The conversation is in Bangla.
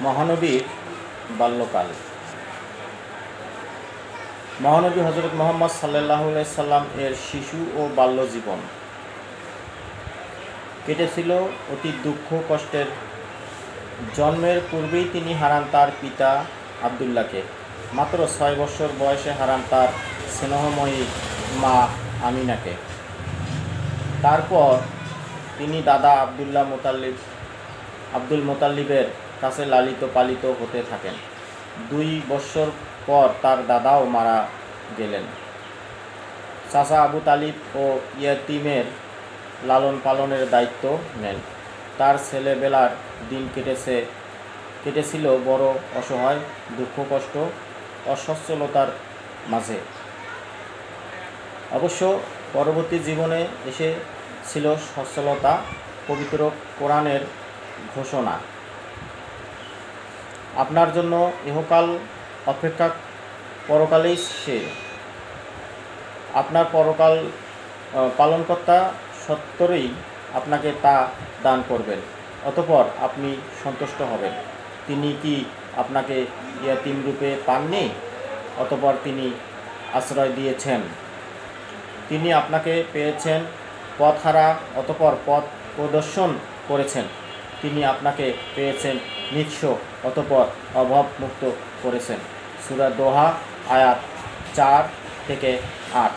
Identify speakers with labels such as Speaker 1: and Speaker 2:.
Speaker 1: মহানবীর বাল্যকাল। মহানবী হজরত মুহাম্মদ সাল্লাল্লাহু আলাইহি সাল্লাম এর শিশু ও বাল্য জীবন কেটেছিল অতি দুঃখ কষ্টের। জন্মের পূর্বেই তিনি হারান তার পিতা আবদুল্লাহকে। মাত্র 6 বছর বয়সে হারান তার স্নেহময়ী মা আমিনাকে। তারপর তিনি দাদা আব্দুল মোতাল্লিবের কাছে লালিত পালিত হতে থাকেন। 2 বছর পর তার দাদাও মারা গেলেন। চাচা আবু তালিব ও ইয়াতীমের লালন পালনের দায়িত্ব নেন। তার ছেলেবেলার দিন কেটেছিল বড় অসহায়, দুঃখ কষ্ট, অসচ্ছলতার মাঝে। অবশ্য পরবর্তী জীবনে এসেছিল সচ্ছলতা। পবিত্র কোরআনের ঘোষণা, আপনার জন্য ইহকাল অপেক্ষা পরকালেই সে। আপনার পরকাল পালনকর্তা সত্তরই আপনাকে তা দান করবেন, অতঃপর আপনি সন্তুষ্ট হবেন। তিনি কি আপনাকে ইয়াতীম রূপে পাননি? অতঃপর তিনি আশ্রয় দিয়েছেন। তিনি আপনাকে পেয়েছেন পথহারা, অতঃপর পথ প্রদর্শন করেছেন। তিনি আপনাকে পেয়েছেন নিঃস্ব, অতঃপর অভাবমুক্ত করেছেন। সূরা দোহা আয়াত 4 থেকে 8।